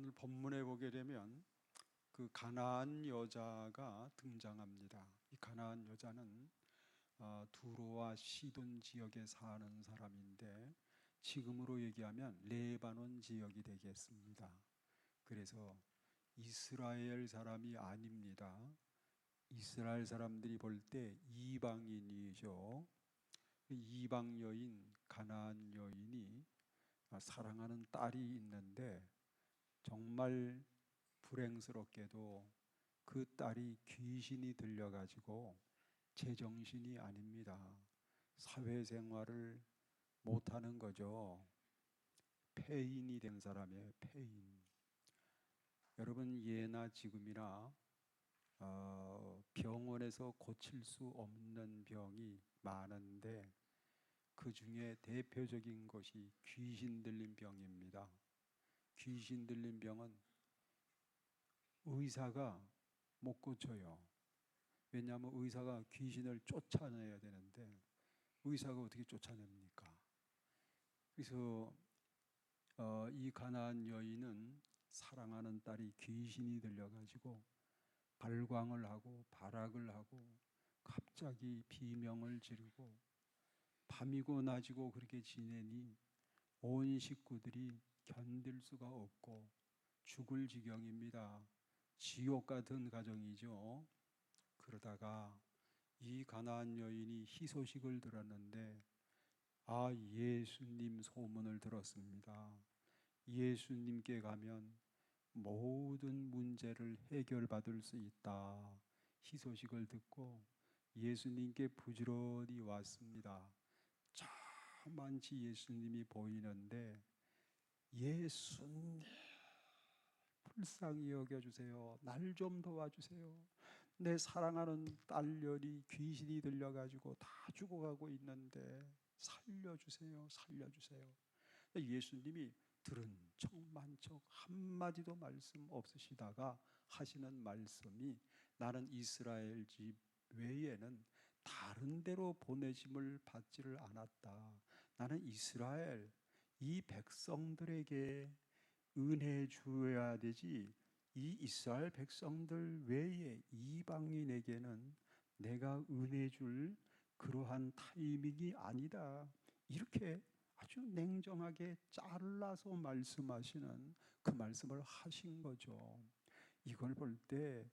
오늘 본문에 보게 되면 그 가나안 여자가 등장합니다. 이 가나안 여자는 두로와 시돈 지역에 사는 사람인데 지금으로 얘기하면 레바논 지역이 되겠습니다. 그래서 이스라엘 사람이 아닙니다. 이스라엘 사람들이 볼 때 이방인이죠. 이방 여인, 가나안 여인이 사랑하는 딸이 있는데 정말 불행스럽게도 그 딸이 귀신이 들려가지고 제정신이 아닙니다. 사회생활을 못하는 거죠. 폐인이 된 사람이에요. 폐인. 여러분, 예나 지금이나 병원에서 고칠 수 없는 병이 많은데 그 중에 대표적인 것이 귀신 들린 병입니다. 귀신 들린 병은 의사가 못 고쳐요. 왜냐하면 의사가 귀신을 쫓아내야 되는데 의사가 어떻게 쫓아냅니까? 그래서 이 가나안 여인은 사랑하는 딸이 귀신이 들려가지고 발광을 하고 발악을 하고 갑자기 비명을 지르고 밤이고 낮이고 그렇게 지내니 온 식구들이 견딜 수가 없고 죽을 지경입니다. 지옥 같은 가정이죠. 그러다가 이 가나안 여인이 희소식을 들었는데 예수님 소문을 들었습니다. 예수님께 가면 모든 문제를 해결받을 수 있다. 희소식을 듣고 예수님께 부지런히 왔습니다. 저만치 예수님이 보이는데 예수님 불쌍히 여겨주세요. 날 좀 도와주세요. 내 사랑하는 딸년이 귀신이 들려가지고 다 죽어가고 있는데 살려주세요. 살려주세요. 예수님이 들은 척만척 한마디도 말씀 없으시다가 하시는 말씀이 나는 이스라엘 집 외에는 다른 데로 보내심을 받지를 않았다. 나는 이스라엘 이 백성들에게 은혜 주어야 되지 이 이스라엘 백성들 외에 이방인에게는 내가 은혜 줄 그러한 타이밍이 아니다. 이렇게 아주 냉정하게 잘라서 말씀하시는 그 말씀을 하신 거죠. 이걸 볼 때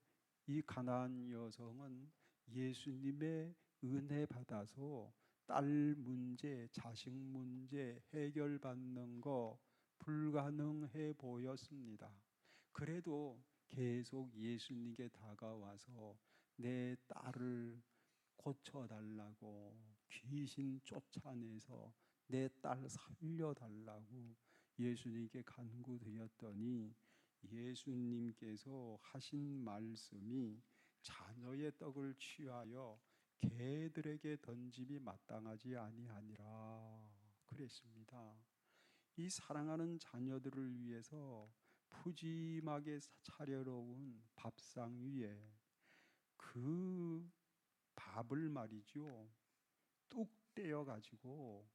이 가나안 여성은 예수님의 은혜 받아서 딸 문제, 자식 문제 해결받는 거 불가능해 보였습니다. 그래도 계속 예수님께 다가와서 내 딸을 고쳐달라고 귀신 쫓아내서 내 딸 살려달라고 예수님께 간구드렸더니 예수님께서 하신 말씀이 자녀의 떡을 취하여 개들에게 던짐이 마땅하지 아니하니라 그랬습니다. 이 사랑하는 자녀들을 위해서 푸짐하게 차려놓은 밥상 위에 그 밥을 말이죠 뚝 떼어가지고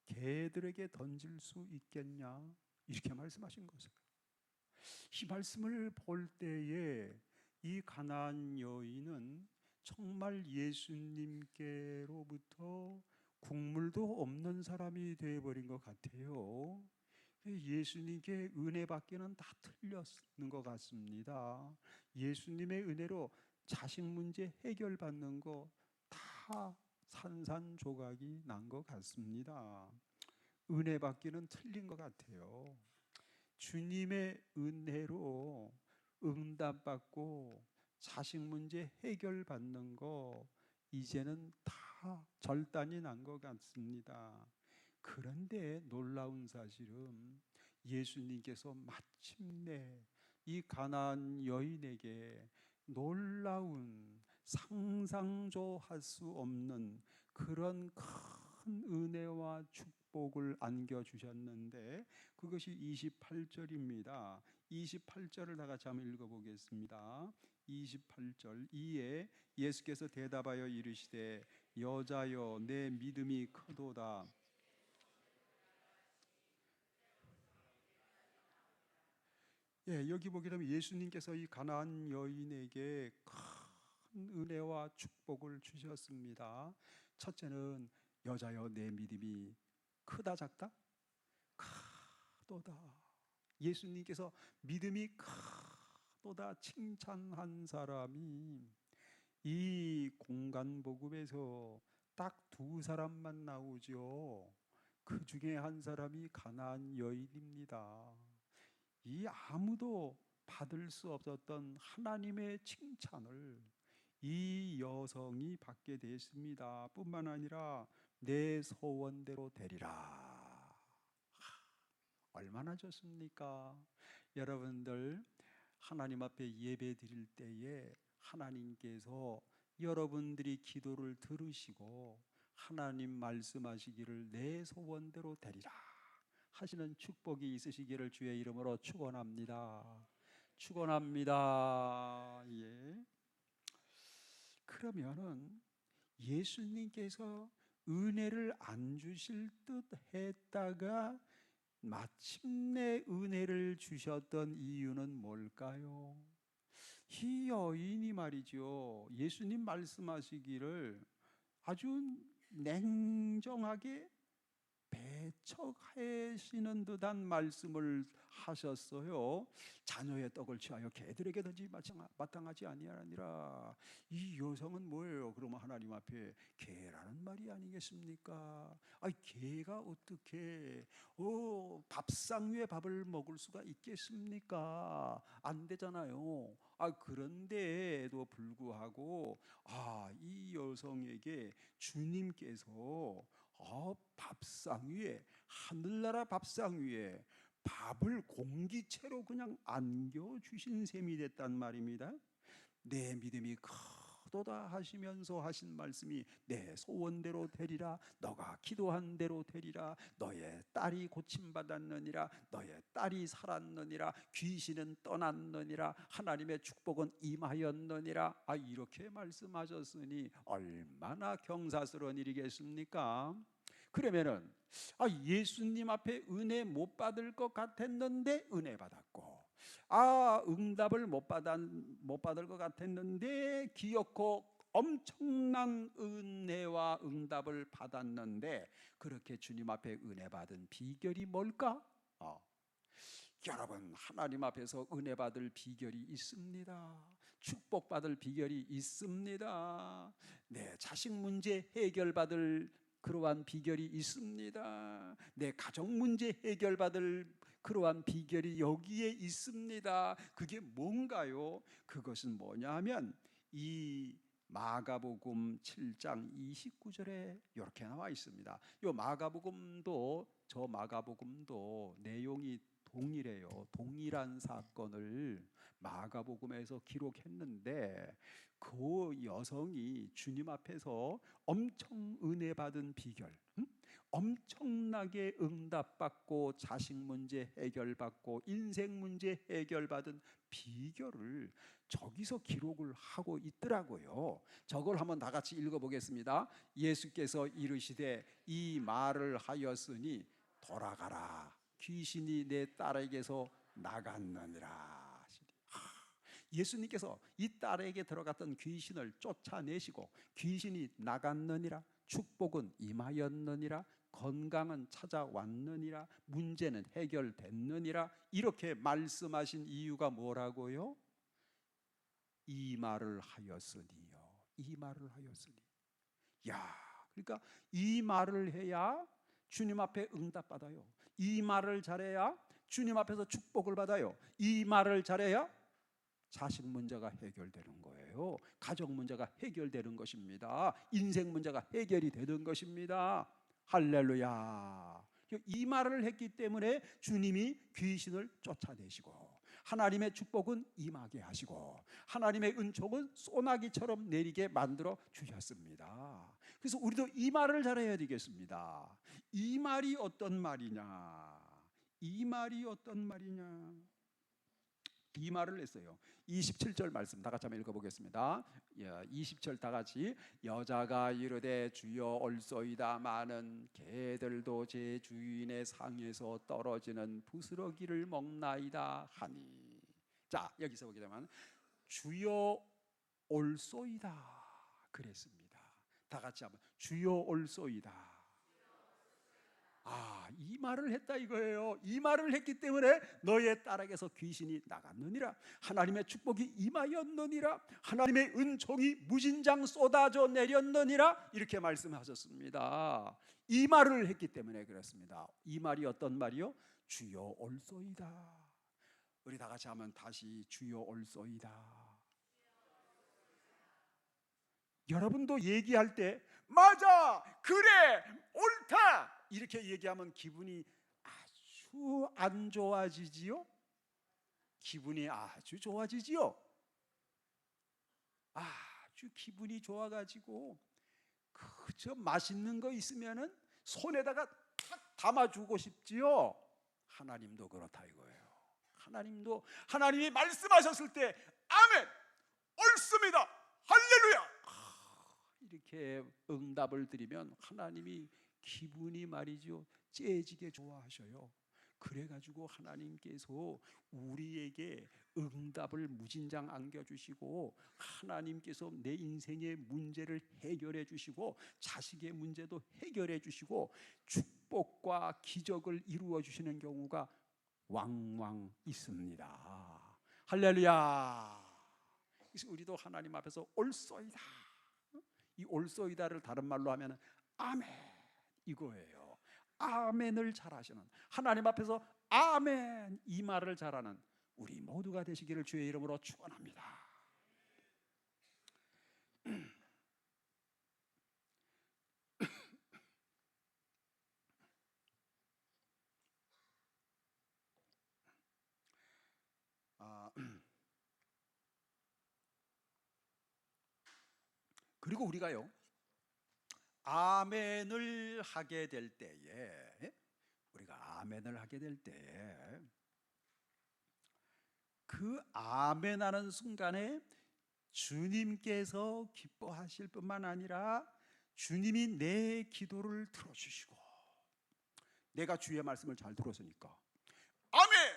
개들에게 던질 수 있겠냐 이렇게 말씀하신 거죠. 이 말씀을 볼 때에 이 가나안 여인은 정말 예수님께로부터 국물도 없는 사람이 되어버린 것 같아요. 예수님께 은혜 받기는 다 틀렸는 것 같습니다. 예수님의 은혜로 자식 문제 해결받는 거 다 산산조각이 난 것 같습니다. 은혜 받기는 틀린 것 같아요. 주님의 은혜로 응답받고 자식 문제 해결받는 거 이제는 다 절단이 난 것 같습니다. 그런데 놀라운 사실은 예수님께서 마침내 이 가나안 여인에게 놀라운 상상조 할 수 없는 그런 큰 은혜와 축복을 안겨주셨는데 그것이 28절입니다. 28절을 다 같이 한번 읽어보겠습니다. 28절 이에 예수께서 대답하여 이르시되 여자여 내 믿음이 크도다. 예, 여기 보게 되면 예수님께서 이 가나안 여인에게 큰 은혜와 축복을 주셨습니다. 첫째는 여자여 내 믿음이 크다 작다? 크도다. 예수님께서 믿음이 크도다 칭찬한 사람이 이 공간복음에서 딱 두 사람만 나오죠. 그 중에 한 사람이 가나안 여인입니다. 이 아무도 받을 수 없었던 하나님의 칭찬을 이 여성이 받게 됐습니다. 뿐만 아니라 내 소원대로 되리라. 얼마나 좋습니까? 여러분들 하나님 앞에 예배 드릴 때에 하나님께서 여러분들이 기도를 들으시고 하나님 말씀하시기를 내 소원대로 되리라 하시는 축복이 있으시기를 주의 이름으로 축원합니다. 축원합니다. 예. 그러면은 예수님께서 은혜를 안 주실 듯 했다가 마침내 은혜를 주셨던 이유는 뭘까요? 이 여인이 말이죠, 예수님 말씀하시기를 아주 냉정하게 배척하시는 듯한 말씀을 하셨어요. 자녀의 떡을 취하여 개들에게 던지 마땅하지 아니하니라. 이 여성은 뭐예요? 그러면 하나님 앞에 개라는 말이 아니겠습니까? 개가 어떻게 밥상 위에 밥을 먹을 수가 있겠습니까? 안 되잖아요. 그런데도 불구하고 이 여성에게 주님께서 밥상 위에, 하늘나라 밥상 위에 밥을 공기채로 그냥 안겨주신 셈이 됐단 말입니다. 내 믿음이 크도다 하시면서 하신 말씀이 내 소원대로 되리라. 너가 기도한 대로 되리라. 너의 딸이 고침받았느니라. 너의 딸이 살았느니라. 귀신은 떠났느니라. 하나님의 축복은 임하였느니라. 이렇게 말씀하셨으니 얼마나 경사스러운 일이겠습니까? 그러면은 예수님 앞에 은혜 못 받을 것 같았는데 은혜 받았고, 응답을 못 받을 것 같았는데 기어코 엄청난 은혜와 응답을 받았는데, 그렇게 주님 앞에 은혜 받은 비결이 뭘까? 여러분, 하나님 앞에서 은혜 받을 비결이 있습니다. 축복받을 비결이 있습니다. 내 자식 문제 해결받을 그러한 비결이 있습니다. 내 가정 문제 해결받을 그러한 비결이 여기에 있습니다. 그게 뭔가요? 그것은 뭐냐 하면 이 마가복음 7장 29절에 이렇게 나와 있습니다. 이 마가복음도 내용이 동일해요. 동일한 사건을 마가복음에서 기록했는데, 그 여성이 주님 앞에서 엄청 은혜 받은 비결, 엄청나게 응답받고 자식 문제 해결받고 인생 문제 해결받은 비결을 저기서 기록을 하고 있더라고요. 저걸 한번 다 같이 읽어보겠습니다. 예수께서 이르시되 이 말을 하였으니 돌아가라, 귀신이 내 딸에게서 나갔느니라. 예수님께서 이 딸에게 들어갔던 귀신을 쫓아내시고 귀신이 나갔느니라. 축복은 임하였느니라. 건강은 찾아왔느니라. 문제는 해결됐느니라. 이렇게 말씀하신 이유가 뭐라고요? 이 말을 하였으니요. 이 말을 하였으니. 그러니까 이 말을 해야 주님 앞에 응답받아요. 이 말을 잘해야 주님 앞에서 축복을 받아요. 이 말을 잘해야 자식 문제가 해결되는 거예요. 가정 문제가 해결되는 것입니다. 인생 문제가 해결이 되는 것입니다. 할렐루야. 이 말을 했기 때문에 주님이 귀신을 쫓아내시고 하나님의 축복은 임하게 하시고 하나님의 은총은 소나기처럼 내리게 만들어 주셨습니다. 그래서 우리도 이 말을 잘해야 되겠습니다. 이 말이 어떤 말이냐? 이 말이 어떤 말이냐? 이 말을 했어요. 27절 말씀 다 같이 한번 읽어보겠습니다. 20절 다 같이. 여자가 이르되 주여 올소이다. 많은 개들도 제 주인의 상에서 떨어지는 부스러기를 먹나이다 하니. 자, 여기서 보게 되면 주여 올소이다 그랬습니다. 다 같이 한번 주여 올소이다. 이 말을 했다 이거예요. 이 말을 했기 때문에 너의 딸에게서 귀신이 나갔느니라. 하나님의 축복이 임하였느니라. 하나님의 은총이 무진장 쏟아져 내렸느니라. 이렇게 말씀하셨습니다. 이 말을 했기 때문에 그렇습니다. 이 말이 어떤 말이요? 주여 올소이다. 우리 다 같이 하면 다시 주여 올소이다. 여러분도 얘기할 때 맞아, 그래, 옳다 이렇게 얘기하면 기분이 아주 안 좋아지지요? 기분이 아주 좋아지지요? 아주 기분이 좋아가지고 그저 맛있는 거 있으면은 손에다가 탁 담아주고 싶지요? 하나님도 그렇다 이거예요. 하나님도 하나님이 말씀하셨을 때 아멘, 옳습니다, 할렐루야 이렇게 응답을 드리면 하나님이 기분이 말이죠 째지게 좋아하셔요. 그래가지고 하나님께서 우리에게 응답을 무진장 안겨주시고 하나님께서 내 인생의 문제를 해결해 주시고 자식의 문제도 해결해 주시고 축복과 기적을 이루어 주시는 경우가 왕왕 있습니다. 할렐루야. 그래서 우리도 하나님 앞에서 올소이다. 이 올소이다를 다른 말로 하면 아멘 이거예요. 아멘을 잘하시는 하나님 앞에서 아멘 이 말을 잘하는 우리 모두가 되시기를 주의 이름으로 축원합니다. 그리고 우리가요 아멘을 하게 될 때에 우리가 아멘을 하게 될 때에 그 아멘하는 순간에 주님께서 기뻐하실 뿐만 아니라 주님이 내 기도를 들어주시고 내가 주의 말씀을 잘 들었으니까 아멘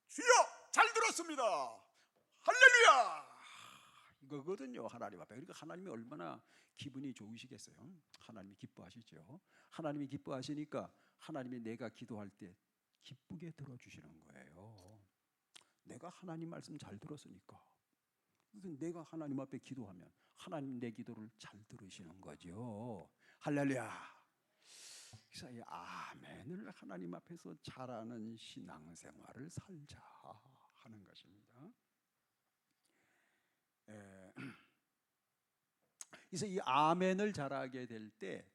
주여 잘 들었습니다 할렐루야 이거거든요. 하나님 앞에. 그러니까 하나님이 얼마나 기분이 좋으시겠어요. 하나님이 기뻐하시죠. 하나님이 기뻐하시니까 하나님이 내가 기도할 때 기쁘게 들어주시는 거예요. 내가 하나님 말씀 잘 들었으니까. 그래서 내가 하나님 앞에 기도하면 하나님 내 기도를 잘 들으시는 거죠. 할렐루야. 그래서 이 아멘을 하나님 앞에서 잘하는 신앙생활을 살자 하는 것입니다. 그래서 이 아멘을 잘하게 될 때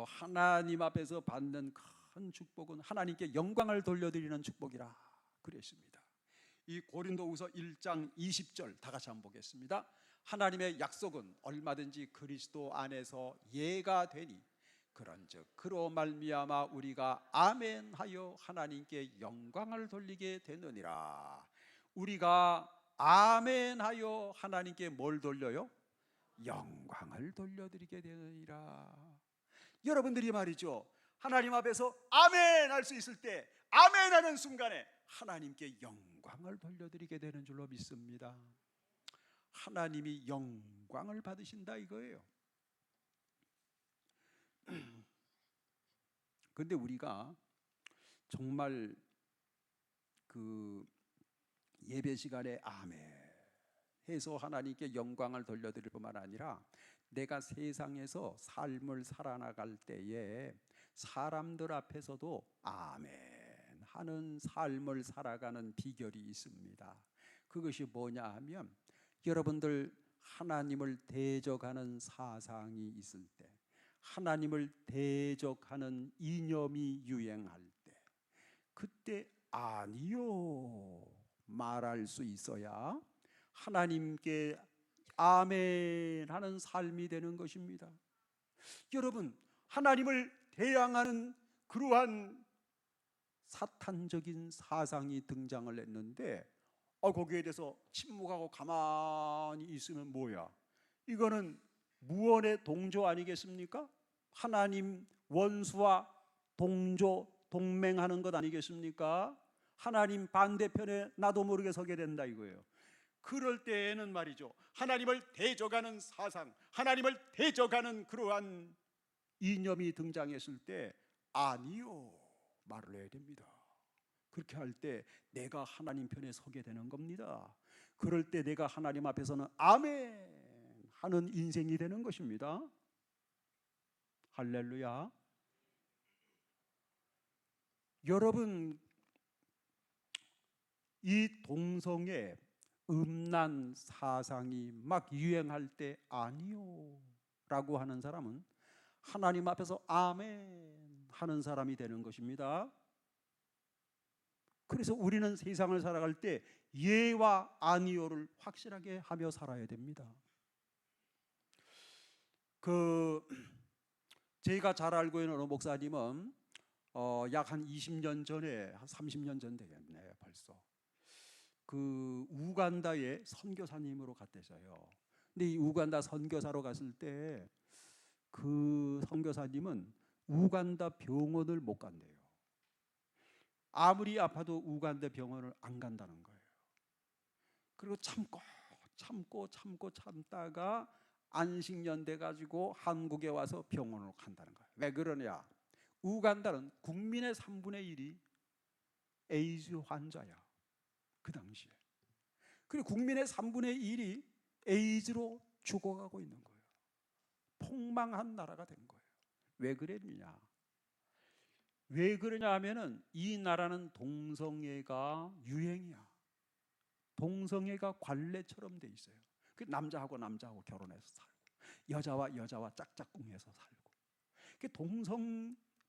하나님 앞에서 받는 큰 축복은 하나님께 영광을 돌려드리는 축복이라 그랬습니다. 이 고린도후서 1장 20절 다 같이 한번 보겠습니다. 하나님의 약속은 얼마든지 그리스도 안에서 예가 되니 그런즉 그로 말미암아 우리가 아멘하여 하나님께 영광을 돌리게 되느니라. 우리가 아멘하여 하나님께 뭘 돌려요? 영광을 돌려드리게 되느니라. 여러분들이 말이죠 하나님 앞에서 아멘 할 수 있을 때 아멘 하는 순간에 하나님께 영광을 돌려드리게 되는 줄로 믿습니다. 하나님이 영광을 받으신다 이거예요. 그런데 우리가 정말 그 예배 시간에 아멘 해서 하나님께 영광을 돌려드릴 뿐만 아니라 내가 세상에서 삶을 살아나갈 때에 사람들 앞에서도 아멘 하는 삶을 살아가는 비결이 있습니다. 그것이 뭐냐 하면 여러분들 하나님을 대적하는 사상이 있을 때 하나님을 대적하는 이념이 유행할 때 그때 아니요 말할 수 있어야 하나님께 아멘 하는 삶이 되는 것입니다. 여러분 하나님을 대항하는 그러한 사탄적인 사상이 등장을 했는데 거기에 대해서 침묵하고 가만히 있으면 뭐야? 이거는 무언의 동조 아니겠습니까? 하나님 원수와 동조 동맹하는 것 아니겠습니까? 하나님 반대편에 나도 모르게 서게 된다 이거예요. 그럴 때에는 말이죠, 하나님을 대적하는 사상, 하나님을 대적하는 그러한 이념이 등장했을 때 아니요 말을 해야 됩니다. 그렇게 할 때 내가 하나님 편에 서게 되는 겁니다. 그럴 때 내가 하나님 앞에서는 아멘 하는 인생이 되는 것입니다. 할렐루야. 여러분, 이 동성애 음란 사상이 막 유행할 때 아니요 라고 하는 사람은 하나님 앞에서 아멘 하는 사람이 되는 것입니다. 그래서 우리는 세상을 살아갈 때 예와 아니요를 확실하게 하며 살아야 됩니다. 제가 잘 알고 있는 어느 목사님은 약 한 20년 전에, 한 30년 전 되겠네 벌써, 그 우간다에 선교사님으로 갔대서요. 근데 이 우간다 선교사로 갔을 때 그 선교사님은 우간다 병원을 못 간대요. 아무리 아파도 우간다 병원을 안 간다는 거예요. 그리고 참다가 안식년 돼 가지고 한국에 와서 병원으로 간다는 거예요. 왜 그러냐? 우간다는 국민의 3분의 1이 에이즈 환자야. 그 당시에. 그리고 국민의 3분의 1이 에이즈로 죽어가고 있는 거예요. 폭망한 나라가 된 거예요. 왜 그랬느냐? 왜 그러냐 하면은 이 나라는 동성애가 유행이야. 동성애가 관례처럼 돼 있어요. 그 남자하고 결혼해서 살고, 여자와 짝짝꿍해서 살고. 그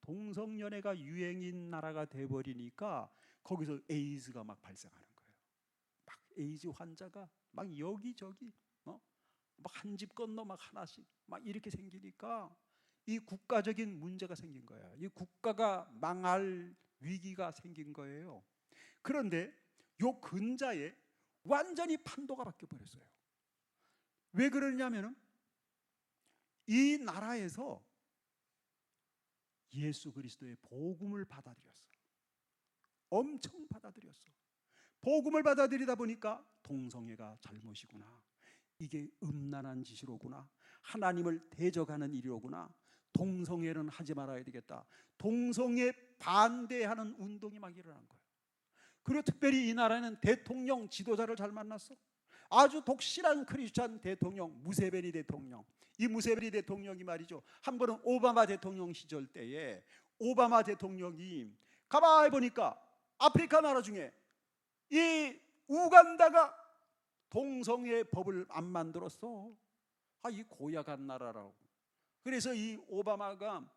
동성연애가 유행인 나라가 돼 버리니까 거기서 에이즈가 막 발생하는 거예요. 막 에이즈 환자가 막 여기저기 막 한 집 건너 막 하나씩 막 이렇게 생기니까 이 국가적인 문제가 생긴 거예요. 이 국가가 망할 위기가 생긴 거예요. 그런데 요 근자에 완전히 판도가 바뀌어 버렸어요. 왜 그러냐면은 이 나라에서 예수 그리스도의 복음을 받아들였어. 엄청 받아들였어. 복음을 받아들이다 보니까 동성애가 잘못이구나, 이게 음란한 짓이로구나, 하나님을 대적하는 일이로구나, 동성애는 하지 말아야 되겠다, 동성애 반대하는 운동이 막 일어난 거예요. 그리고 특별히 이 나라는 대통령 지도자를 잘 만났어. 아주 독실한 크리스찬 대통령 무세베니 대통령. 이 무세베니 대통령이 말이죠, 한 번은 오바마 대통령 시절 때에 오바마 대통령이 가만히 보니까 아프리카 나라 중에 이 우간다가 동성애 법을 안 만들었어. 이 고약한 나라라고. 그래서 이 오바마가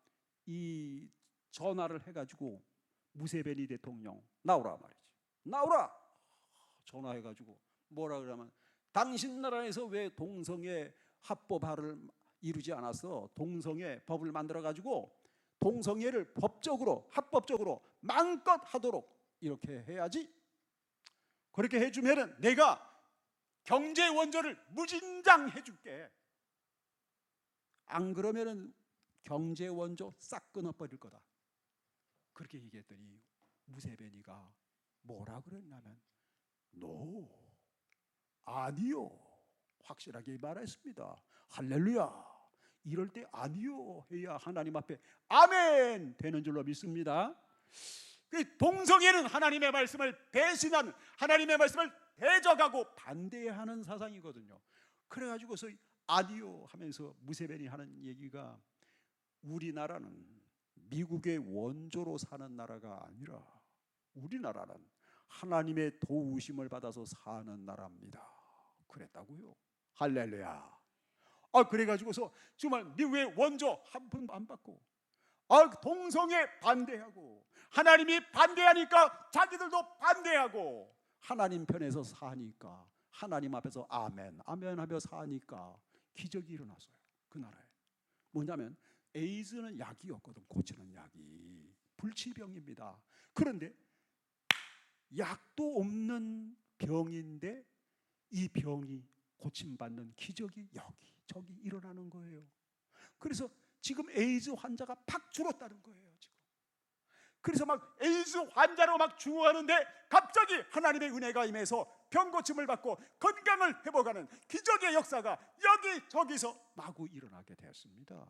이 전화를 해가지고 무세베니 대통령 나오라 말이지. 나오라. 전화해가지고 뭐라 그러면, 당신 나라에서 왜 동성애 합법화를 이루지 않았어? 동성애 법을 만들어가지고 동성애를 법적으로 합법적으로 마음껏 하도록 이렇게 해야지. 그렇게 해주면은 내가 경제 원조를 무진장 해줄게. 안 그러면은 경제 원조 싹 끊어버릴 거다. 그렇게 얘기했더니 무세베니가 뭐라 그랬냐면 노, 아니요, 확실하게 말했습니다. 할렐루야. 이럴 때 아니요 해야 하나님 앞에 아멘 되는 줄로 믿습니다. 동성애는 하나님의 말씀을 배신하는, 하나님의 말씀을 대적하고 반대하는 사상이거든요. 그래가지고서 아니요 하면서 무세베니 하는 얘기가, 우리나라는 미국의 원조로 사는 나라가 아니라 우리나라는 하나님의 도우심을 받아서 사는 나라입니다. 그랬다고요. 할렐루야. 그래가지고서 정말 미국의 원조 한 푼도 안 받고 동성애 반대하고, 하나님이 반대하니까 자기들도 반대하고, 하나님 편에서 사니까 하나님 앞에서 아멘 아멘 하며 사니까 기적이 일어났어요. 그 나라에. 뭐냐면 에이즈는 약이 없거든. 고치는 약이 불치병입니다. 그런데 약도 없는 병인데 이 병이 고침받는 기적이 여기저기 일어나는 거예요. 그래서 지금 에이즈 환자가 팍 줄었다는 거예요. 지금 그래서 막 에이즈 환자로 막 죽어가는데 갑자기 하나님의 은혜가 임해서 병 고침을 받고 건강을 회복하는 기적의 역사가 여기저기서 마구 일어나게 되었습니다.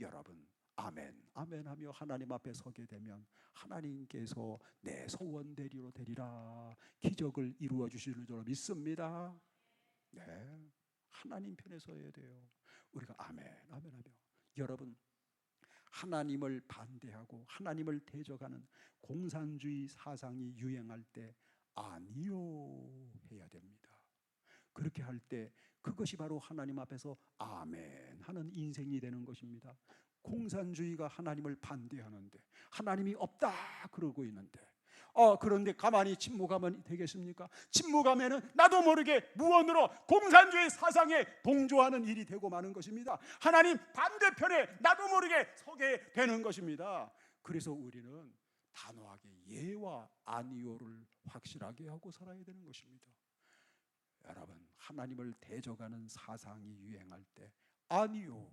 여러분, 아멘 아멘 하며 하나님 앞에 서게 되면 하나님께서 내 소원대로 되리라 기적을 이루어 주시는 줄 믿습니다. 네, 하나님 편에 서야 돼요. 우리가 아멘 아멘 하며, 여러분, 하나님을 반대하고 하나님을 대적하는 공산주의 사상이 유행할 때 아니요 해야 됩니다. 그렇게 할 때 그것이 바로 하나님 앞에서 아멘 하는 인생이 되는 것입니다. 공산주의가 하나님을 반대하는데, 하나님이 없다 그러고 있는데, 그런데 가만히 침묵하면 되겠습니까? 침묵하면은 나도 모르게 무언으로 공산주의 사상에 동조하는 일이 되고 마는 것입니다. 하나님 반대편에 나도 모르게 서게 되는 것입니다. 그래서 우리는 단호하게 예와 아니오를 확실하게 하고 살아야 되는 것입니다. 여러분, 하나님을 대적하는 사상이 유행할 때 아니요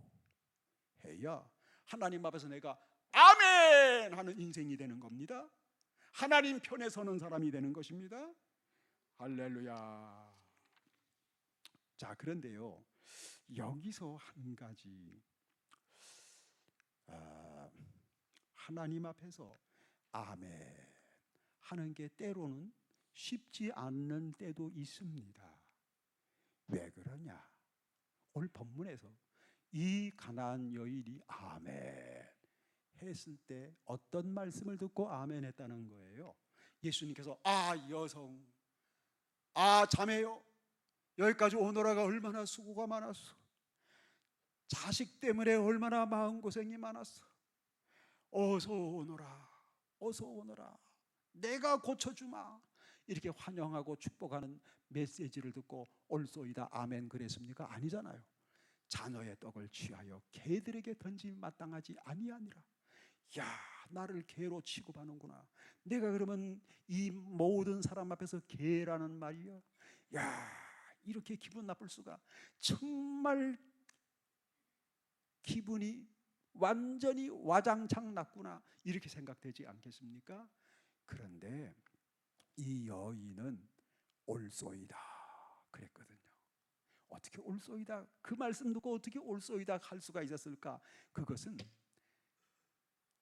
해야 하나님 앞에서 내가 아멘 하는 인생이 되는 겁니다. 하나님 편에 서는 사람이 되는 것입니다. 할렐루야. 자, 그런데요, 여기서 한 가지, 하나님 앞에서 아멘 하는 게 때로는 쉽지 않는 때도 있습니다. 왜 그러냐? 오늘 본문에서 이 가나안 여인이 아멘 했을 때 어떤 말씀을 듣고 아멘 했다는 거예요? 예수님께서 여성, 자매요, 여기까지 오너라가 얼마나 수고가 많았어. 자식 때문에 얼마나 마음고생이 많았어. 어서 오너라, 어서 오너라, 내가 고쳐주마. 이렇게 환영하고 축복하는 메시지를 듣고 올소이다 아멘 그랬습니까? 아니잖아요. 자녀의 떡을 취하여 개들에게 던지 마땅하지 아니하니라. 야, 나를 개로 취급하는구나. 내가 그러면 이 모든 사람 앞에서 개라는 말이야. 야, 이렇게 기분 나쁠 수가. 정말 기분이 완전히 와장창 났구나, 이렇게 생각되지 않겠습니까? 그런데 이 여인은 올소이다 그랬거든요. 어떻게 올소이다, 그 말씀 듣고 어떻게 올소이다 할 수가 있었을까? 그것은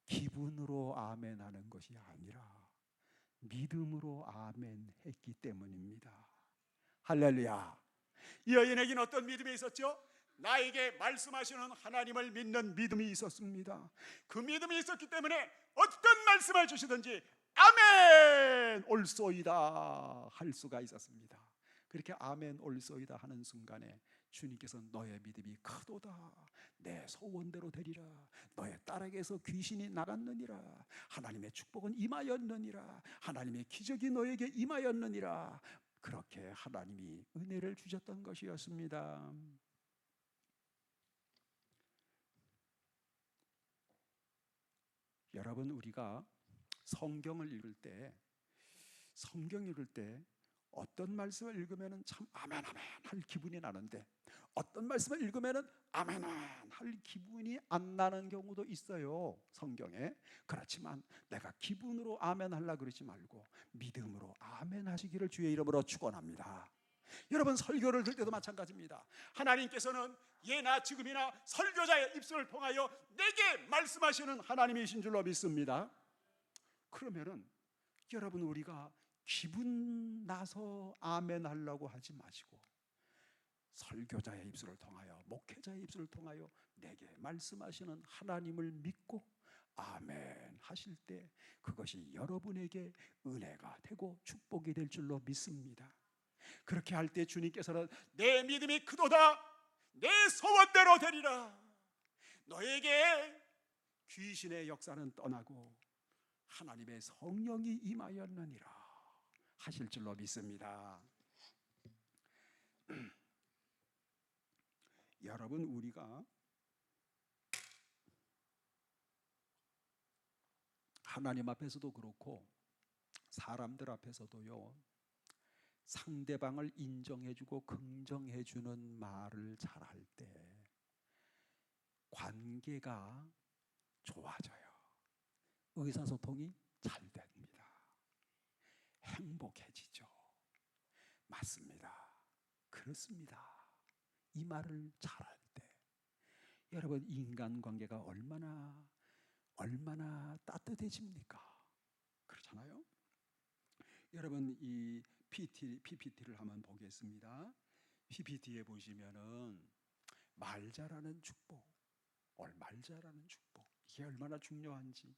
기분으로 아멘 하는 것이 아니라 믿음으로 아멘 했기 때문입니다. 할렐루야. 이 여인에게는 어떤 믿음이 있었죠? 나에게 말씀하시는 하나님을 믿는 믿음이 있었습니다. 그 믿음이 있었기 때문에 어떤 말씀을 주시든지 아멘 올소이다 할 수가 있었습니다. 그렇게 아멘 올소이다 하는 순간에 주님께서 너의 믿음이 크도다, 내 소원대로 되리라, 너의 딸에게서 귀신이 나갔느니라, 하나님의 축복은 임하였느니라, 하나님의 기적이 너에게 임하였느니라, 그렇게 하나님이 은혜를 주셨던 것이었습니다. 여러분, 우리가 성경을 읽을 때 어떤 말씀을 읽으면 참 아멘 아멘 할 기분이 나는데, 어떤 말씀을 읽으면 아멘 아멘 할 기분이 안 나는 경우도 있어요, 성경에. 그렇지만 내가 기분으로 아멘 하려고 그러지 말고 믿음으로 아멘 하시기를 주의 이름으로 축원합니다. 여러분, 설교를 들 때도 마찬가지입니다. 하나님께서는 예나 지금이나 설교자의 입술을 통하여 내게 말씀하시는 하나님이신 줄로 믿습니다. 그러면은 여러분, 우리가 기분 나서 아멘 하려고 하지 마시고 설교자의 입술을 통하여, 목회자의 입술을 통하여 내게 말씀하시는 하나님을 믿고 아멘 하실 때 그것이 여러분에게 은혜가 되고 축복이 될 줄로 믿습니다. 그렇게 할 때 주님께서는 내 믿음이 크도다, 내 소원대로 되리라, 너에게 귀신의 역사는 떠나고 하나님의 성령이 임하였느니라 하실 줄로 믿습니다. 여러분, 우리가 하나님 앞에서도 그렇고 사람들 앞에서도요, 상대방을 인정해주고 긍정해주는 말을 잘할 때 관계가 좋아져요. 의사소통이 잘 됩니다. 행복해지죠. 맞습니다. 그렇습니다. 이 말을 잘할 때 여러분 인간관계가 얼마나 따뜻해집니까? 그렇잖아요. 여러분 이 PPT를 한번 보겠습니다. PPT에 보시면은 말 잘하는 축복, 말 잘하는 축복, 이게 얼마나 중요한지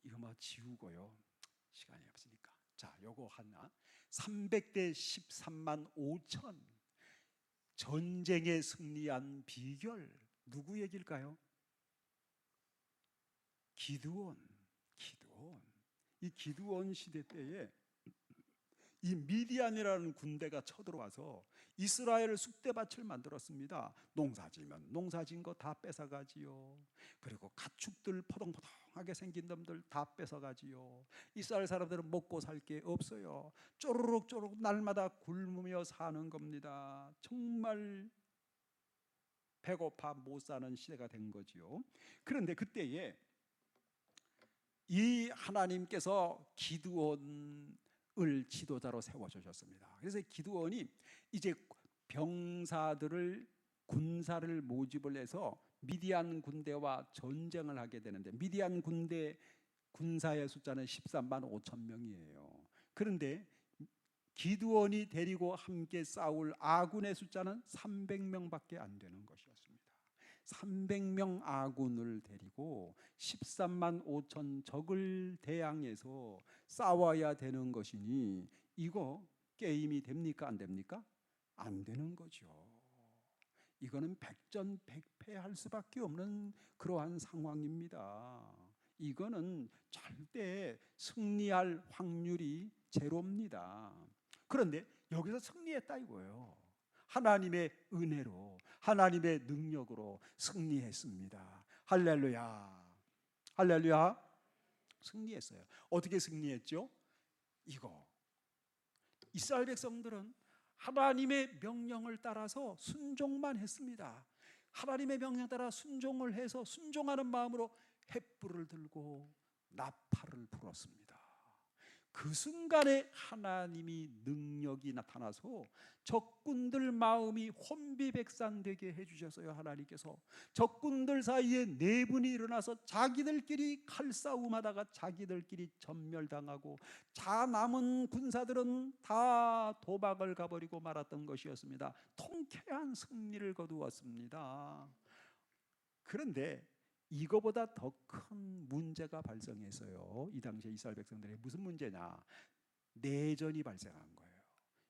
이거 뭐 지우고요. 시간이 없으니까. 자, 요거 하나. 300대 13만 5천 전쟁에 승리한 비결 누구 얘기일까요? 기드온. 이 기드온 시대 때에 이 미디안이라는 군대가 쳐들어와서 이스라엘 쑥대밭을 만들었습니다. 농사지면 농사진 거 다 뺏어가지요. 그리고 가축들 포동포동하게 생긴 놈들 다 뺏어가지요. 이스라엘 사람들은 먹고 살 게 없어요. 쪼르륵 날마다 굶으며 사는 겁니다. 정말 배고파 못 사는 시대가 된 거지요. 그런데 그때에 이 하나님께서 기드온을 지도자로 세워주셨습니다. 그래서 기드온이 이제 병사들을 군사를 모집을 해서 미디안 군대와 전쟁을 하게 되는데 미디안 군대 군사의 숫자는 13만 5천 명이에요. 그런데 기드온이 데리고 함께 싸울 아군의 숫자는 300명밖에 안 되는 것이었습니다. 300명 아군을 데리고 13만 5천 적을 대항해서 싸워야 되는 것이니 이거 게임이 됩니까? 안 됩니까? 안 되는 거죠. 이거는 백전백패할 수밖에 없는 그러한 상황입니다. 이거는 절대 승리할 확률이 제로입니다. 그런데 여기서 승리했다 이거예요. 하나님의 은혜로 하나님의 능력으로 승리했습니다. 할렐루야. 승리했어요. 어떻게 승리했죠? 이거 이스라엘 백성들은 하나님의 명령을 따라서 순종만 했습니다. 하나님의 명령 따라 순종을 해서 순종하는 마음으로 횃불을 들고 나팔을 불었습니다. 그 순간에 하나님이 능력이 나타나서 적군들 마음이 혼비백산되게 해주셨어요. 하나님께서 적군들 사이에 내분이 일어나서 자기들끼리 칼싸움하다가 자기들끼리 전멸당하고 자 남은 군사들은 다 도박을 가버리고 말았던 것이었습니다. 통쾌한 승리를 거두었습니다. 그런데 이거보다 더 큰 문제가 발생했어요. 이 당시에 이스라엘 백성들이 무슨 문제냐? 내전이 발생한 거예요.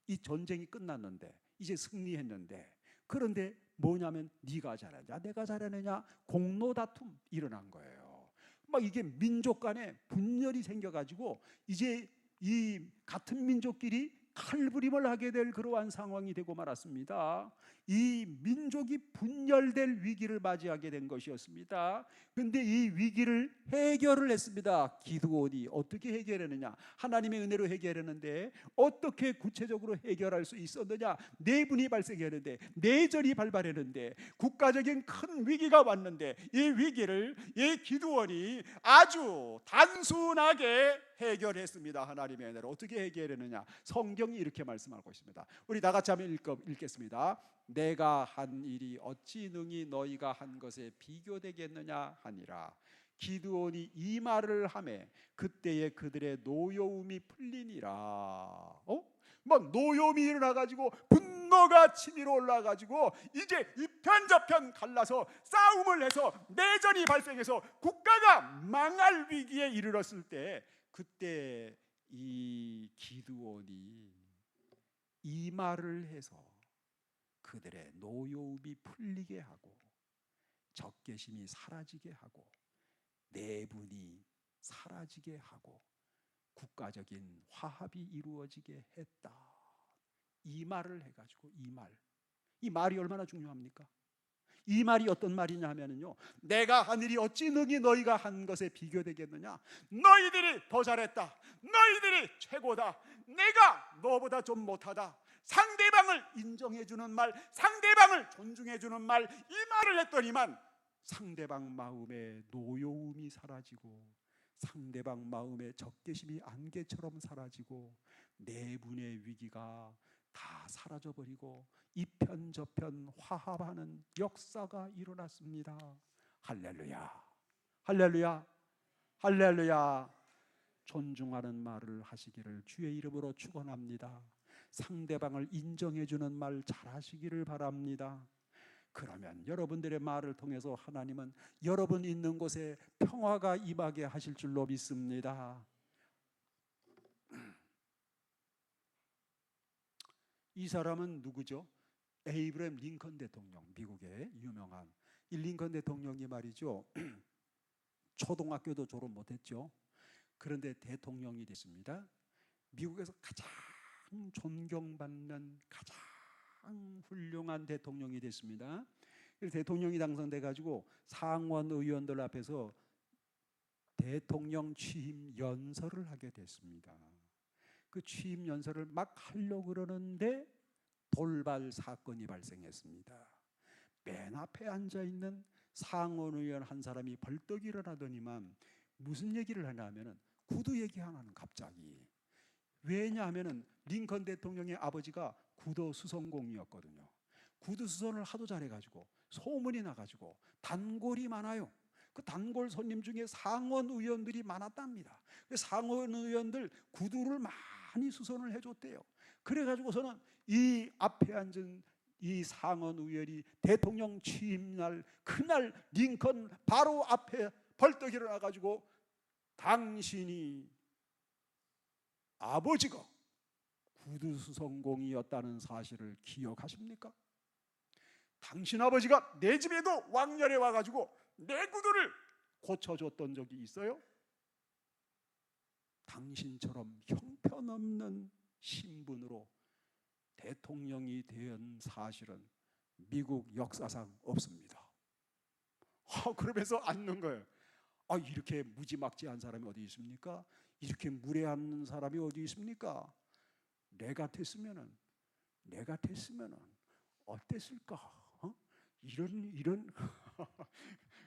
이 전쟁이 끝났는데 이제 승리했는데 그런데 뭐냐면 네가 잘하냐 내가 잘하느냐 공로 다툼 일어난 거예요. 막 이게 민족 간에 분열이 생겨가지고 이제 이 같은 민족끼리 칼부림을 하게 될 그러한 상황이 되고 말았습니다. 이 민족이 분열될 위기를 맞이하게 된 것이었습니다. 그런데 이 위기를 해결을 했습니다. 기드온이 어떻게 해결했느냐? 하나님의 은혜로 해결했는데 어떻게 구체적으로 해결할 수 있었느냐? 내분이 발생했는데 내전이 발발했는데 국가적인 큰 위기가 왔는데 이 위기를 이 기드온이 아주 단순하게 해결했습니다. 하나님의 은혜로 어떻게 해결했느냐? 성경이 이렇게 말씀하고 있습니다. 우리 다 같이 한번 읽겠습니다. 내가 한 일이 어찌 능히 너희가 한 것에 비교되겠느냐 하니라. 기드온이 이 말을 하매 그때에 그들의 노여움이 풀리니라. 막 노여움이 일어나가지고 분노가 치밀어 올라가지고 이제 이편 저편 갈라서 싸움을 해서 내전이 발생해서 국가가 망할 위기에 이르렀을 때 그때 이 기드온이 이 말을 해서 그들의 노여움이 풀리게 하고 적개심이 사라지게 하고 내분이 사라지게 하고 국가적인 화합이 이루어지게 했다. 이 말을 해가지고 이 말이 얼마나 중요합니까? 이 말이 어떤 말이냐 하면요, 내가 한 일이 어찌 능히 너희가 한 것에 비교되겠느냐? 너희들이 더 잘했다. 너희들이 최고다. 내가 너보다 좀 못하다. 상대방을 인정해주는 말, 상대방을 존중해주는 말, 이 말을 했더니만 상대방 마음에 노여움이 사라지고 상대방 마음의 적개심이 안개처럼 사라지고 내분의 위기가 다 사라져버리고 이편저편 화합하는 역사가 일어났습니다. 할렐루야, 할렐루야, 할렐루야. 존중하는 말을 하시기를 주의 이름으로 축원합니다. 상대방을 인정해주는 말 잘하시기를 바랍니다. 그러면 여러분들의 말을 통해서 하나님은 여러분 있는 곳에 평화가 임하게 하실 줄로 믿습니다. 이 사람은 누구죠? 에이브러햄 링컨 대통령, 미국의 유명한 이 링컨 대통령이 말이죠, 초등학교도 졸업 못했죠. 그런데 대통령이 됐습니다. 미국에서 가장 존경받는 가장 훌륭한 대통령이 됐습니다. 그래서 대통령이 당선돼 가지고 상원 의원들 앞에서 대통령 취임 연설을 하게 됐습니다. 그 취임 연설을 막 하려고 그러는데 돌발 사건이 발생했습니다. 맨 앞에 앉아 있는 상원 의원 한 사람이 벌떡 일어나더니만 무슨 얘기를 하냐면은 구두 얘기하나는 갑자기. 왜냐하면은 링컨 대통령의 아버지가 구두 수선공이었거든요. 구두 수선을 하도 잘해가지고 소문이 나가지고 단골이 많아요. 그 단골 손님 중에 상원 의원들이 많았답니다. 상원 의원들 구두를 많이 수선을 해줬대요. 그래가지고서는 이 앞에 앉은 이 상원 의원이 대통령 취임날 그날 링컨 바로 앞에 벌떡 일어나가지고 당신이 아버지가 구두수선공이었다는 사실을 기억하십니까? 당신 아버지가 내 집에도 왕년에 와가지고 내 구두를 고쳐줬던 적이 있어요? 당신처럼 형편없는 신분으로 대통령이 된 사실은 미국 역사상 없습니다. 그러면서 앉는 거예요. 이렇게 무지막지한 사람이 어디 있습니까? 이렇게 무례한 사람이 어디 있습니까? 내가 됐으면은 어땠을까? 이런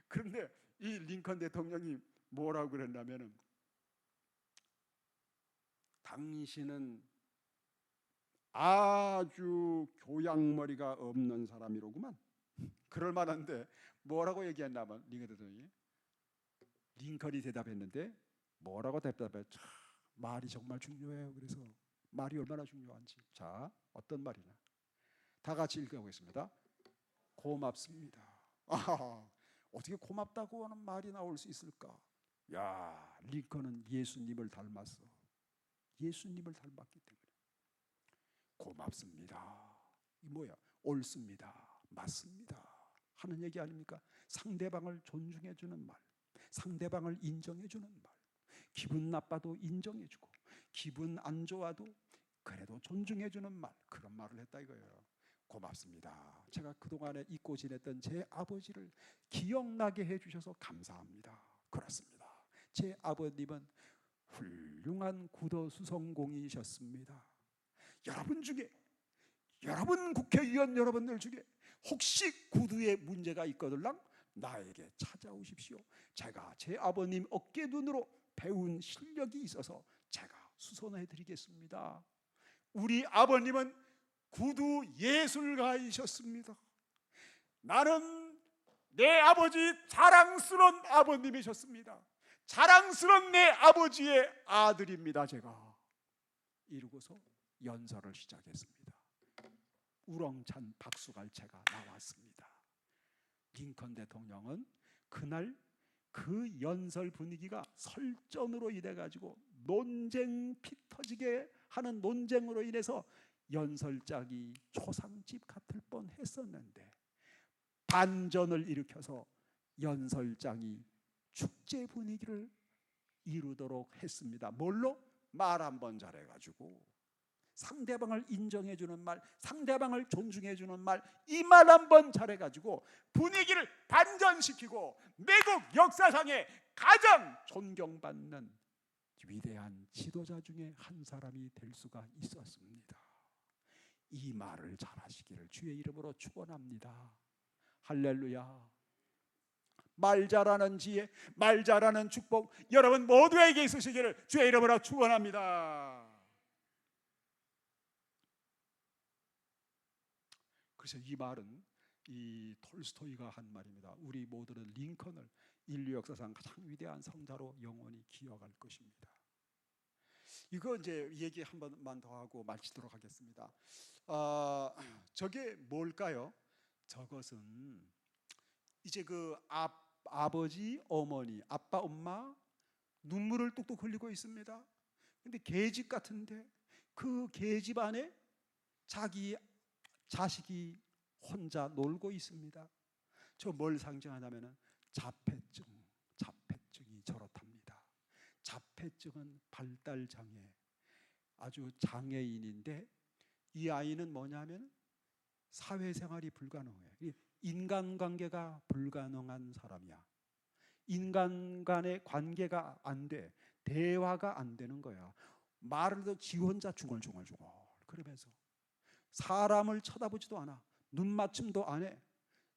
그런데 이 링컨 대통령이 뭐라고 그랬냐면은 당신은 아주 교양머리가 없는 사람이로구만. 그럴 만한데 뭐라고 얘기했냐면 링컨 대통령이 링컨이 대답했는데 뭐라고 대답해? 참, 말이 정말 중요해요. 그래서 말이 얼마나 중요한지. 자, 어떤 말이냐? 다 같이 읽어보겠습니다. 고맙습니다. 어떻게 고맙다고 하는 말이 나올 수 있을까? 야, 링컨은 예수님을 닮았어. 예수님을 닮았기 때문에 고맙습니다. 이 뭐야? 옳습니다. 맞습니다. 하는 얘기 아닙니까? 상대방을 존중해주는 말, 상대방을 인정해주는 말, 기분 나빠도 인정해주고 기분 안 좋아도 그래도 존중해주는 말, 그런 말을 했다 이거예요. 고맙습니다. 제가 그동안에 잊고 지냈던 제 아버지를 기억나게 해주셔서 감사합니다. 그렇습니다. 제 아버님은 훌륭한 구도수성공이셨습니다. 여러분 중에, 여러분 국회의원 여러분들 중에 혹시 구두에 문제가 있거들랑 나에게 찾아오십시오. 제가 제 아버님 어깨눈으로 배운 실력이 있어서 제가 수선해 드리겠습니다. 우리 아버님은 구두 예술가이셨습니다. 나는 내 아버지 자랑스러운 아버님이셨습니다. 자랑스러운 내 아버지의 아들입니다. 제가 이러고서 연설을 시작했습니다. 우렁찬 박수갈채가 나왔습니다. 링컨 대통령은 그날 그 연설 분위기가 설전으로 인해 가지고 논쟁 피 터지게 하는 논쟁으로 인해서 연설장이 초상집 같을 뻔했었는데 반전을 일으켜서 연설장이 축제 분위기를 이루도록 했습니다. 뭘로? 말 한 번 잘해가지고 상대방을 인정해주는 말, 상대방을 존중해주는 말, 이 말 한 번 잘해가지고 분위기를 반전시키고 미국 역사상에 가장 존경받는 위대한 지도자 중에 한 사람이 될 수가 있었습니다. 이 말을 잘하시기를 주의 이름으로 축원합니다. 할렐루야. 말 잘하는 지혜, 말 잘하는 축복 여러분 모두에게 있으시기를 주의 이름으로 축원합니다. 그래서 이 말은 이 톨스토이가 한 말입니다. 우리 모두는 링컨을 인류 역사상 가장 위대한 성자로 영원히 기억할 것입니다. 이거 이제 얘기 한 번만 더 하고 마치도록 하겠습니다. 저게 뭘까요? 저것은 이제 그 아버지, 어머니, 아빠, 엄마 눈물을 뚝뚝 흘리고 있습니다. 근데 계집 같은데 그 계집 안에 자기 자식이 혼자 놀고 있습니다. 저 뭘 상징하냐면은 자폐증이 저렇답니다. 자폐증은 발달 장애, 아주 장애인인데 이 아이는 뭐냐면 사회생활이 불가능해요. 인간관계가 불가능한 사람이야. 인간 간의 관계가 안 돼. 대화가 안 되는 거야. 말을 해도 지 혼자 중얼중얼 그러면서 사람을 쳐다보지도 않아. 눈 맞춤도 안 해.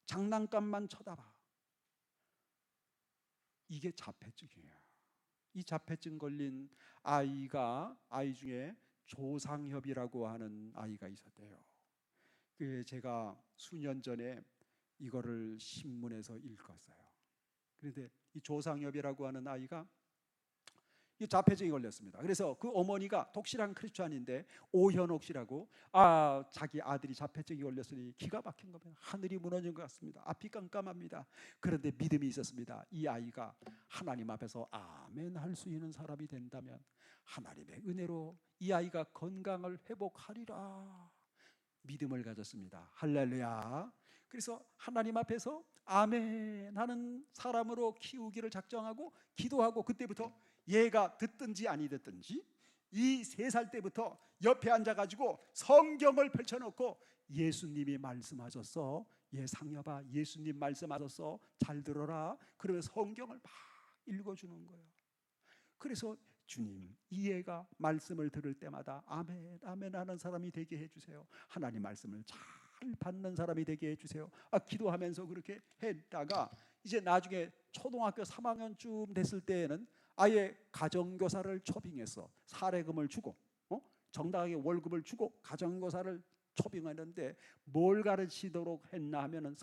장난감만 쳐다봐. 이게 자폐증이에요. 이 자폐증 걸린 아이 중에 조상협이라고 하는 아이가 있었대요. 제가 수년 전에 이거를 신문에서 읽었어요. 그런데 이 조상협이라고 하는 아이가 이 자폐증이 걸렸습니다. 그래서 그 어머니가 독실한 크리스찬인데 오현옥 씨라고 자기 아들이 자폐증이 걸렸으니 기가 막힌 겁니다. 하늘이 무너진 것 같습니다. 앞이 깜깜합니다. 그런데 믿음이 있었습니다. 이 아이가 하나님 앞에서 아멘 할 수 있는 사람이 된다면 하나님의 은혜로 이 아이가 건강을 회복하리라 믿음을 가졌습니다. 할렐루야. 그래서 하나님 앞에서 아멘 하는 사람으로 키우기를 작정하고 기도하고, 그때부터 얘가 듣든지 아니 듣든지 이 3살 때부터 옆에 앉아가지고 성경을 펼쳐놓고 예수님이 말씀하셨어, 얘 상여봐, 예수님 말씀하셨어, 잘 들어라, 그러면서 성경을 막 읽어주는 거예요. 그래서 주님, 이 애가 말씀을 들을 때마다 아멘 아멘 하는 사람이 되게 해주세요. 하나님 말씀을 잘 받는 사람이 되게 해주세요. 기도하면서 그렇게 했다가 이제 나중에 초등학교 3학년쯤 됐을 때에는 아예 가정교사를 초빙해서 사례금을 주고 정당하게 월급을 주고 가정교사를 초빙하는데 뭘 가르치도록 했나 하면은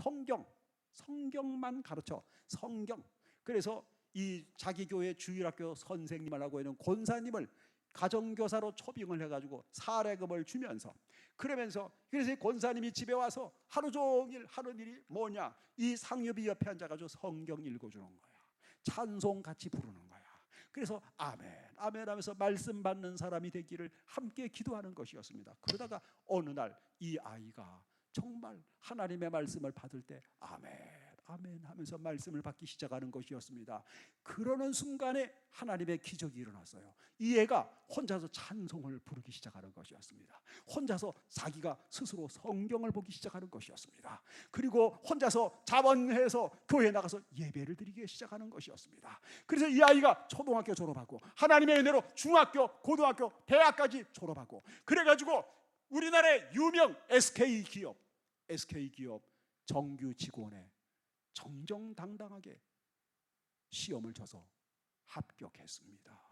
성경만 가르쳐. 성경. 그래서 이 자기 교회 주일학교 선생님을 하고 있는 권사님을 가정교사로 초빙을 해가지고 사례금을 주면서 그러면서 그래서 권사님이 집에 와서 하루 종일 하는 일이 뭐냐, 이 상엽이 옆에 앉아가지고 성경 읽어주는 거야. 찬송 같이 부르는 거야. 그래서 아멘 아멘 하면서 말씀 받는 사람이 되기를 함께 기도하는 것이었습니다. 그러다가 어느 날 이 아이가 정말 하나님의 말씀을 받을 때 아멘 아멘 하면서 말씀을 받기 시작하는 것이었습니다. 그러는 순간에 하나님의 기적이 일어났어요. 이 애가 혼자서 찬송을 부르기 시작하는 것이었습니다. 혼자서 자기가 스스로 성경을 보기 시작하는 것이었습니다. 그리고 혼자서 자원해서 교회에 나가서 예배를 드리기 시작하는 것이었습니다. 그래서 이 아이가 초등학교 졸업하고 하나님의 은혜로 중학교, 고등학교, 대학까지 졸업하고 그래가지고 우리나라의 유명 SK기업 정규 직원에 정정당당하게 시험을 쳐서 합격했습니다.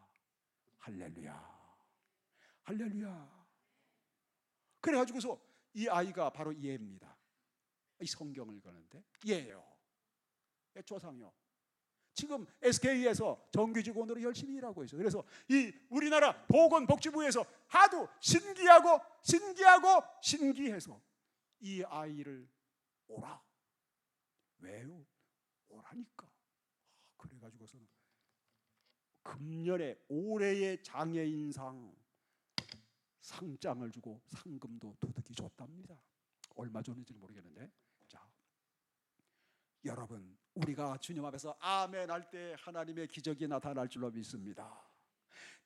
할렐루야, 할렐루야. 그래가지고서 이 아이가 바로 얘입니다. 이 성경을 읽었는데 얘예요. 조상요. 지금 SK에서 정규직원으로 열심히 일하고 있어요. 그래서 이 우리나라 보건복지부에서 하도 신기해서 이 아이를 오라. 왜요? 오라니까. 그래가지고서는 금년에 올해의 장애인상 상장을 주고 상금도 두둑이 줬답니다. 얼마 줬는지는 모르겠는데. 자, 여러분, 우리가 주님 앞에서 아멘 할 때 하나님의 기적이 나타날 줄로 믿습니다.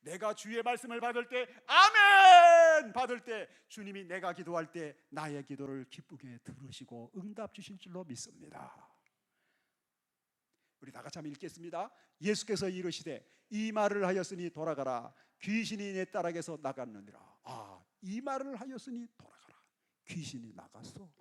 내가 주의 말씀을 받을 때 아멘 받을 때 주님이 내가 기도할 때 나의 기도를 기쁘게 들으시고 응답 주실 줄로 믿습니다. 우리 다 같이 한번 읽겠습니다. 예수께서 이르시되 이 말을 하였으니 돌아가라. 귀신이 내 딸에게서 나갔느니라. 이 말을 하였으니 돌아가라. 귀신이 나갔어.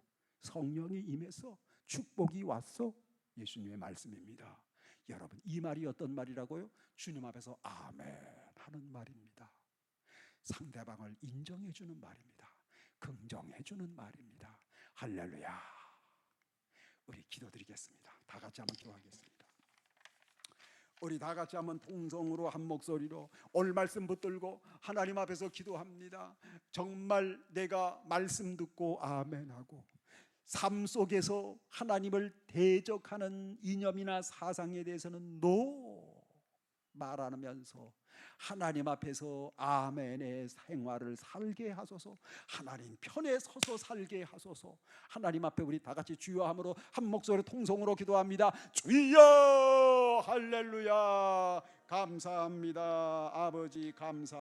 성령이 임했어. 축복이 왔어. 예수님의 말씀입니다. 여러분, 이 말이 어떤 말이라고요? 주님 앞에서 아멘 하는 말입니다. 상대방을 인정해 주는 말입니다. 긍정해 주는 말입니다. 할렐루야. 우리 기도드리겠습니다. 다 같이 한번 기도하겠습니다. 우리 다 같이 한번 통성으로 한 목소리로 오늘 말씀 붙들고 하나님 앞에서 기도합니다. 정말 내가 말씀 듣고 아멘하고 삶 속에서 하나님을 대적하는 이념이나 사상에 대해서는 노 말하면서 하나님 앞에서 아멘의 생활을 살게 하소서. 하나님 편에 서서 살게 하소서. 하나님 앞에 우리 다 같이 주여함으로 한 목소리 통성으로 기도합니다. 주여 할렐루야. 감사합니다. 아버지 감사